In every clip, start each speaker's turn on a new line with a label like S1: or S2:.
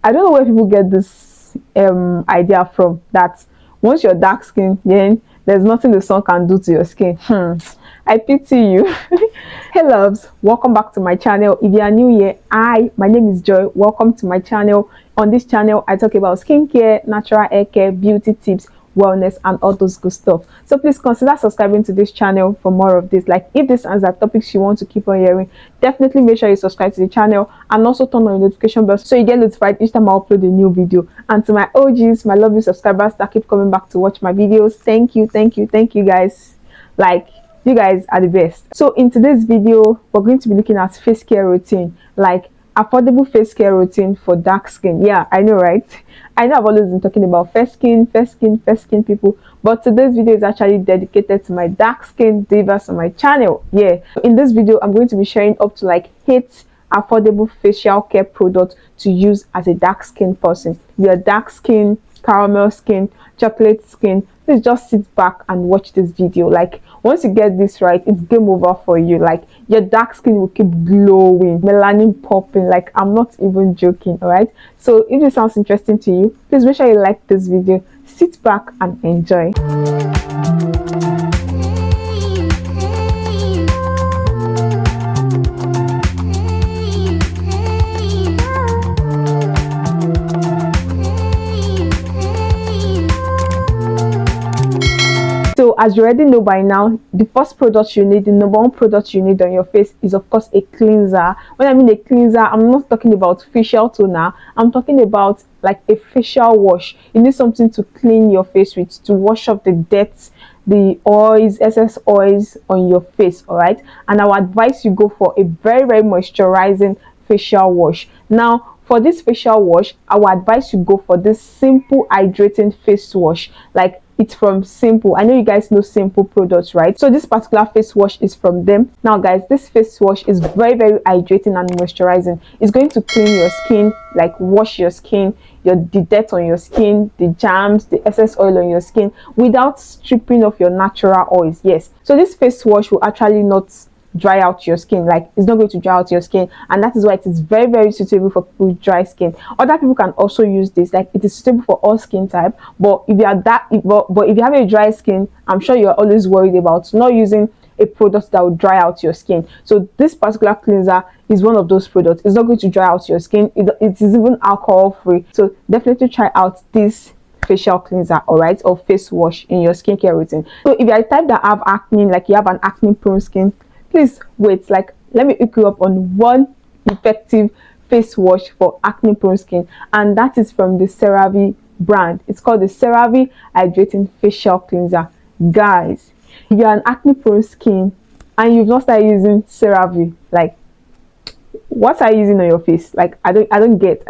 S1: I don't know where people get this idea from, that once you're dark skin, then there's nothing the sun can do to your skin. I pity you. Hey loves, welcome back to my channel. If you are new here, my name is Joy. Welcome to my channel. On this channel I talk about skincare, natural hair care, beauty tips, wellness, and all those good stuff. So please consider subscribing to this channel for more of this. Like, if this are topics you want to keep on hearing, definitely make sure you subscribe to the channel and also turn on your notification bell so you get notified each time I upload a new video. And to my OGs, my lovely subscribers that keep coming back to watch my videos, thank you guys. Like, you guys are the best. So in today's video, we're going to be looking at face care routine, like affordable face care routine for dark skin. Yeah, I know, right? I know I've always been talking about fair skin people, but today's video is actually dedicated to my dark skin divas on my channel. Yeah, in this video I'm going to be sharing up to like 8 affordable facial care products to use as a dark skin person. You're dark skin, caramel skin, chocolate skin, please just sit back and watch this video. Like, once you get this right, it's game over for you. Like, your dark skin will keep glowing, melanin popping. Like, I'm not even joking. All right, so if this sounds interesting to you, please make sure you like this video, sit back and enjoy. So as you already know by now, the first product you need, the number one product you need on your face is of course a cleanser. When I mean a cleanser, I'm not talking about facial toner, I'm talking about like a facial wash. You need something to clean your face with, to wash off the dirt, the oils, excess oils on your face. All right, and I would advise you go for a very moisturizing facial wash. Now for this facial wash, I would advise you go for this simple hydrating face wash. Like, it's from Simple. I know you guys know Simple products, right? So this particular face wash is from them. Now guys, this face wash is very hydrating and moisturizing. It's going to clean your skin, like wash your skin, the dirt on your skin, the germs, the excess oil on your skin, without stripping off your natural oils. Yes, so this face wash will actually not dry out your skin. Like, it's not going to dry out your skin, and that is why it is very suitable for people with dry skin. Other people can also use this. Like, it is suitable for all skin type, but if you are but if you have a dry skin, I'm sure you're always worried about not using a product that will dry out your skin. So this particular cleanser is one of those products. It's not going to dry out your skin. It is even alcohol free, so definitely try out this facial cleanser, all right, or face wash in your skincare routine. So if you are the type that have acne, like you have an acne prone skin, please wait. Like, let me hook you up on one effective face wash for acne prone skin, and that is from the CeraVe brand. It's called the CeraVe Hydrating Facial Cleanser. Guys, if you're an acne prone skin and you've not started using CeraVe, like, what are you using on your face? Like, I don't get.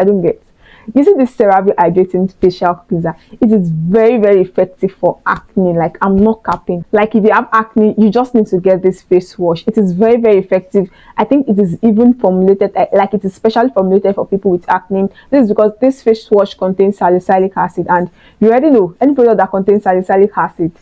S1: Using this CeraVe Hydrating Facial Cleanser, it is very effective for acne. Like, I'm not capping. Like, if you have acne, you just need to get this face wash. It is very effective. I think it is even formulated, like, it is specially formulated for people with acne. This is because this face wash contains salicylic acid, and you already know any product that contains salicylic acid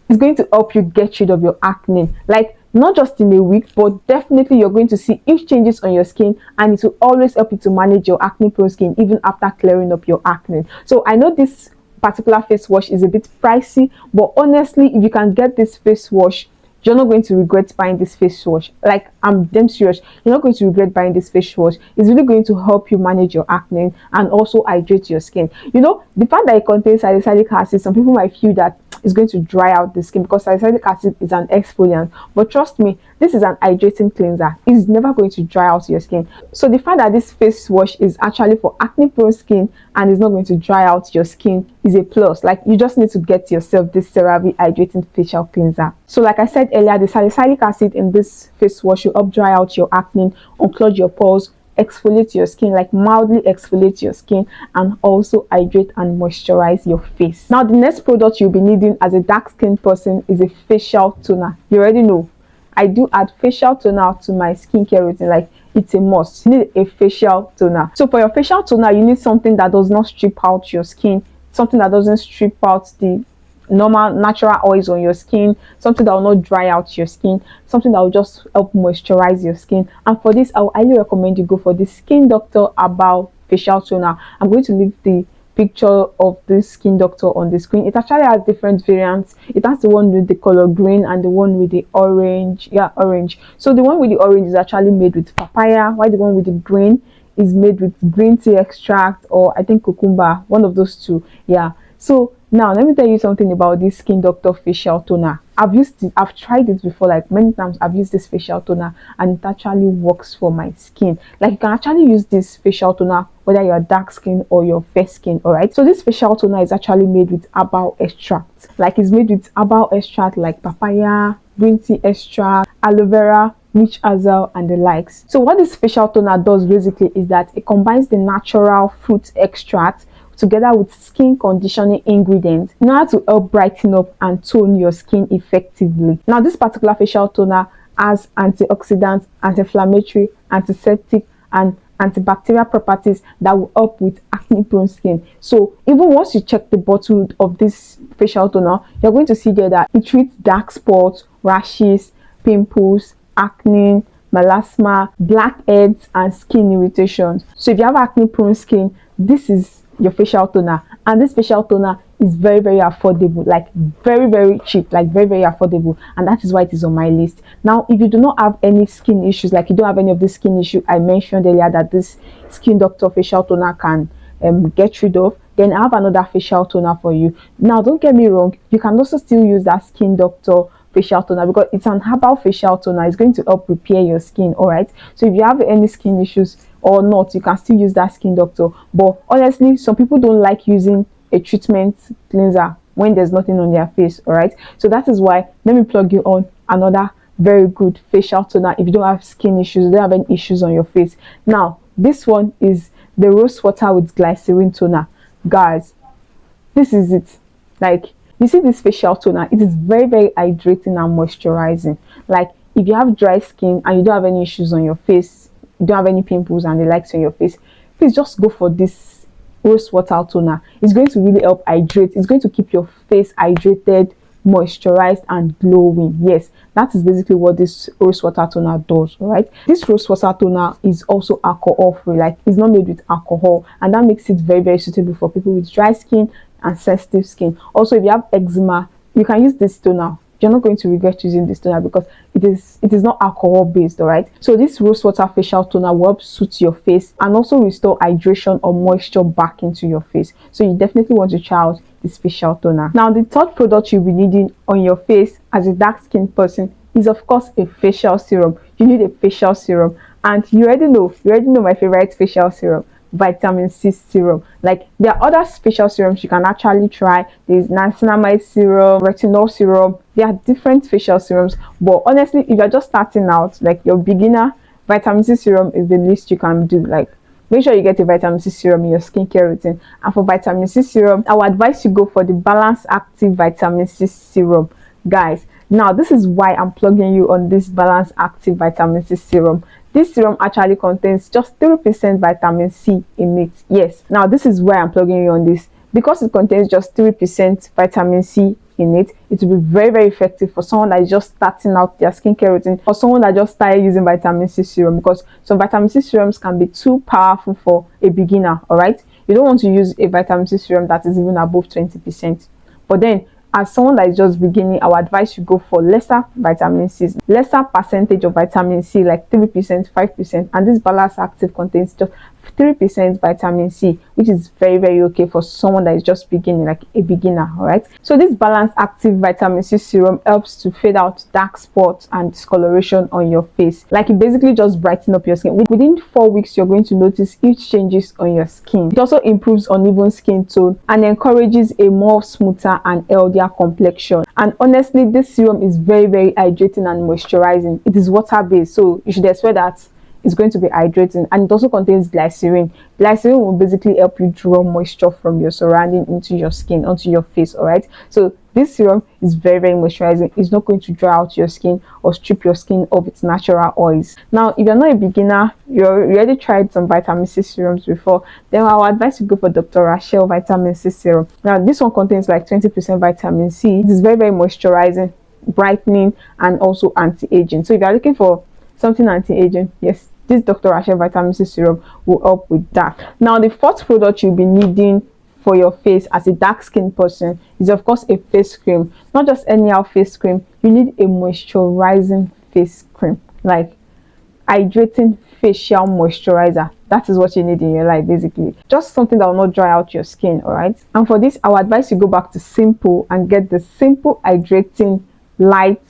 S1: is going to help you get rid of your acne. Like, not just in a week, but definitely you're going to see huge changes on your skin, and it will always help you to manage your acne prone skin even after clearing up your acne. So I know this particular face wash is a bit pricey, but honestly, if you can get this face wash, you're not going to regret buying this face wash. Like, I'm damn serious, you're not going to regret buying this face wash. It's really going to help you manage your acne and also hydrate your skin. You know, the fact that it contains salicylic acid, some people might feel that it's going to dry out the skin because salicylic acid is an exfoliant, but trust me, this is an hydrating cleanser. It's never going to dry out your skin. So the fact that this face wash is actually for acne prone skin and is not going to dry out your skin is a plus. Like, you just need to get yourself this CeraVe Hydrating Facial Cleanser. So like I said earlier, the salicylic acid in this face wash will help dry out your acne, unclog your pores, exfoliate your skin, like mildly exfoliate your skin, and also hydrate and moisturize your face. Now the next product you'll be needing as a dark skin person is a facial toner. You already know I do add facial toner to my skincare routine. Like, it's a must. You need a facial toner. So for your facial toner, you need something that does not strip out your skin, something that doesn't strip out the normal natural oils on your skin, something that will not dry out your skin, something that will just help moisturize your skin. And for this, I will highly recommend you go for the Skin Doctor Herbal facial toner. I'm going to leave the picture of this skin doctor on the screen. It actually has different variants. It has the one with the color green and the one with the orange. Yeah, orange. So the one with the orange is actually made with papaya, while the one with the green is made with green tea extract, or I think cucumber, one of those two. Yeah. So now let me tell you something about this skin doctor facial toner. I've used it, I've tried it before, like many times. I've used this facial toner and it actually works for my skin. Like you can actually use this facial toner whether you're dark skin or your fair skin. All right, so this facial toner is actually made with herbal extract. Like it's made with herbal extract like papaya, green tea extract, aloe vera, witch hazel, and the likes. So what this facial toner does basically is that it combines the natural fruit extract together with skin conditioning ingredients in order to help brighten up and tone your skin effectively. Now this particular facial toner has antioxidant, anti-inflammatory, antiseptic, and antibacterial properties that will help with acne prone skin. So even once you check the bottle of this facial toner, you're going to see there that it treats dark spots, rashes, pimples, acne, melasma, blackheads, and skin irritations. So if you have acne prone skin, this is your facial toner. And this facial toner is very affordable, like very cheap, like very affordable, and that is why it is on my list. Now if you do not have any skin issues, like you don't have any of the skin issue I mentioned earlier that this skin doctor facial toner can get rid of, then I have another facial toner for you. Now don't get me wrong, you can also still use that skin doctor facial toner because it's an herbal facial toner. It's going to help repair your skin. All right, so if you have any skin issues or not, you can still use that skin doctor. But honestly, some people don't like using a treatment cleanser when there's nothing on their face. All right, so that is why let me plug you on another very good facial toner if you don't have skin issues, you don't have any issues on your face. Now this one is the rose water with glycerin toner. Guys, this is it. Like, you see this facial toner, it is very hydrating and moisturizing. Like if you have dry skin and you don't have any issues on your face, you don't have any pimples and the likes on your face, please just go for this rose water toner. It's going to really help hydrate. It's going to keep your face hydrated, moisturized, and glowing. Yes, that is basically what this rose water toner does. All right, this rose water toner is also alcohol free, like it's not made with alcohol, and that makes it very suitable for people with dry skin and sensitive skin. Also, if you have eczema, you can use this toner. You're not going to regret using this toner because it is not alcohol based. All right, so this rose water facial toner will help suit your face and also restore hydration or moisture back into your face. So you definitely want to try out this facial toner. Now the third product you'll be needing on your face as a dark skinned person is of course a facial serum. You need a facial serum, and you already know my favorite facial serum, vitamin C serum. Like there are other facial serums you can actually try. There's niacinamide serum, retinol serum. There are different facial serums, but honestly if you're just starting out, like you're beginner, vitamin C serum is the least you can do. Like make sure you get a vitamin C serum in your skincare routine. And for vitamin C serum, I would advise you go for the Balance Active Vitamin C serum. Guys, now this is why I'm plugging you on this Balance Active Vitamin C serum. This serum actually contains just 3% vitamin C in it. Yes, now this is why I'm plugging you on this. Because it contains just 3% vitamin C in it, it will be very effective for someone that is just starting out their skincare routine, or someone that just started using vitamin C serum, because some vitamin C serums can be too powerful for a beginner. All right, you don't want to use a vitamin C serum that is even above 20%. But then as someone that is just beginning, I would advise you go for lesser vitamin C, lesser percentage of vitamin C, like 3%, 5%, and this Balance Active contains just 3% vitamin C, which is very okay for someone that is just beginning, like a beginner. All right, so this Balance Active Vitamin C serum helps to fade out dark spots and discoloration on your face. Like it basically just brightens up your skin. Within 4 weeks you're going to notice huge changes on your skin. It also improves uneven skin tone and encourages a more smoother and healthier complexion. And honestly, this serum is very hydrating and moisturizing. It is water based, so you should expect that it's going to be hydrating. And it also contains glycerin. Glycerin will basically help you draw moisture from your surrounding into your skin, onto your face. All right, so this serum is very moisturizing. It's not going to dry out your skin or strip your skin of its natural oils. Now if you're not a beginner, you already tried some vitamin C serums before, then I would advise you go for Dr. Rachel vitamin C serum. Now this one contains like 20% vitamin C. It is very moisturizing, brightening, and also anti-aging. So if you're looking for something anti-aging, yes, this Dr. Rachel vitamin C serum will help with that. Now the fourth product you'll be needing for your face as a dark skin person is of course a face cream. Not just anyhow face cream, you need a moisturizing face cream, like hydrating facial moisturizer. That is what you need in your life, basically. Just something that will not dry out your skin. All right, and for this I would advise you go back to Simple and get the Simple hydrating light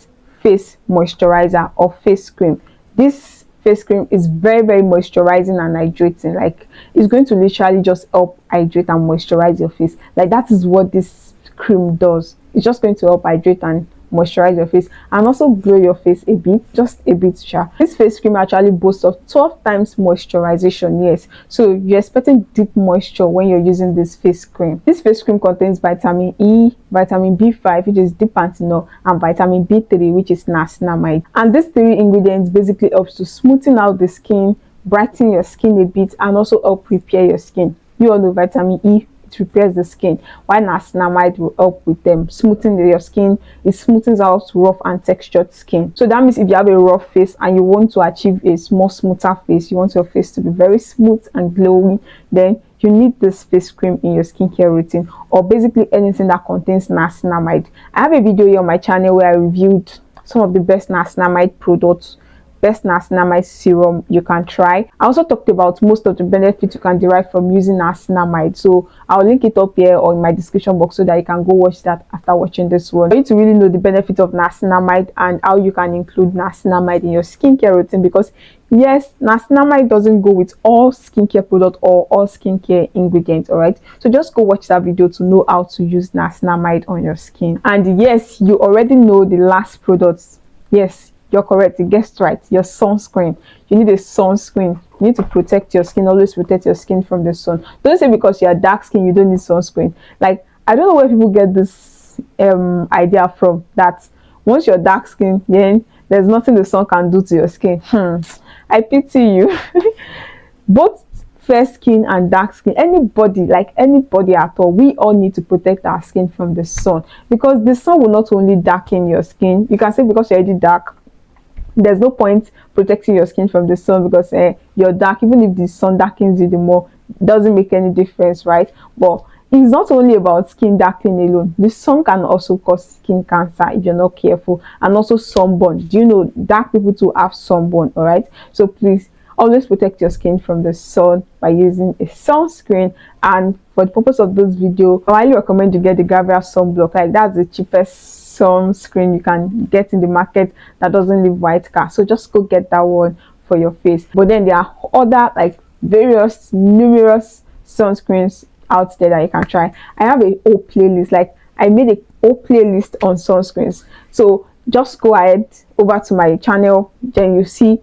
S1: face moisturizer or face cream. This face cream is very moisturizing and hydrating. Like, it's going to literally just help hydrate and moisturize your face. Like, that is what this cream does. It's just going to help hydrate and moisturize your face and also glow your face a bit, just a bit sharp. This face cream actually boasts of 12 times moisturization. Yes, so you're expecting deep moisture when you're using this face cream. This face cream contains vitamin E, vitamin B5, which is deep panthenol, and vitamin B3, which is niacinamide. And these three ingredients basically helps to smoothen out the skin, brighten your skin a bit, and also help repair your skin. You all know vitamin E, it repairs the skin, while niacinamide will help with smoothing your skin. It smoothens out rough and textured skin. So that means if you have a rough face and you want to achieve a more smoother face, you want your face to be very smooth and glowing, then you need this face cream in your skincare routine, or basically anything that contains niacinamide. I have a video here on my channel where I reviewed some of the best niacinamide products, best niacinamide serum you can try. I also talked about most of the benefits you can derive from using niacinamide, so I'll link it up here or in my description box so that you can go watch that after watching this one. You need to really know the benefits of niacinamide and how you can include niacinamide in your skincare routine, because yes, niacinamide doesn't go with all skincare products or all skincare ingredients. All right, so just go watch that video to know how to use niacinamide on your skin. And yes, you already know the last products. Yes, you're correct, you guessed right, your sunscreen. You need a sunscreen. You need to protect your skin. Always protect your skin from the sun. Don't say because you're dark skin you don't need sunscreen. Like, I don't know where people get this idea from, that once you're dark skin then there's nothing the sun can do to your skin. I pity you. Both fair skin and dark skin, anybody at all, we all need to protect our skin from the sun, because the sun will not only darken your skin. You can say because you're already dark, there's no point protecting your skin from the sun because you're dark. Even if the sun darkens you the more, doesn't make any difference, right? But it's not only about skin darkening alone. The sun can also cause skin cancer if you're not careful, and also sunburn. Do you know dark people too have sunburn? All right, so please always protect your skin from the sun by using a sunscreen. And for the purpose of this video, I highly recommend you get the Gravia sunblock. Like, that's the cheapest sunscreen you can get in the market that doesn't leave white cast. So just go get that one for your face. But then there are other, like, numerous sunscreens out there that you can try. I have a whole playlist. Like, I made a whole playlist on sunscreens, so just go ahead over to my channel, then you see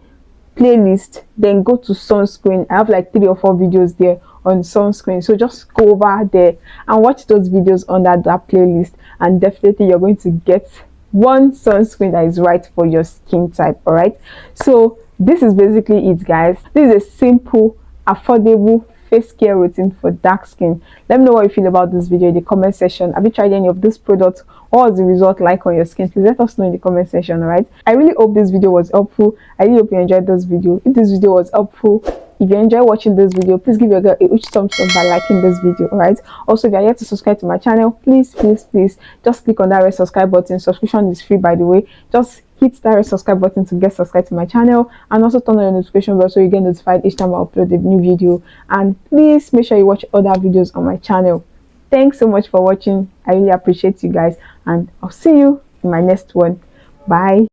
S1: playlist, then go to sunscreen. I have like 3 or 4 videos there on sunscreen, so just go over there and watch those videos under that playlist, and definitely you're going to get one sunscreen that is right for your skin type. All right, so this is basically it, guys. This is a simple, affordable face care routine for dark skin. Let me know what you feel about this video in the comment section. Have you tried any of these products? What was the result like on your skin? Please let us know in the comment section. All right, I really hope this video was helpful. I really hope you enjoyed this video. If this video was helpful, if you enjoy watching this video, please give your girl a huge thumbs up by liking this video. All right, also if you are yet to subscribe to my channel, please just click on that red subscribe button. Subscription is free, by the way. Just hit that red subscribe button to get subscribed to my channel, and also turn on your notification bell so you get notified each time I upload a new video. And please make sure you watch other videos on my channel. Thanks so much for watching. I really appreciate you guys, and I'll see you in my next one. Bye.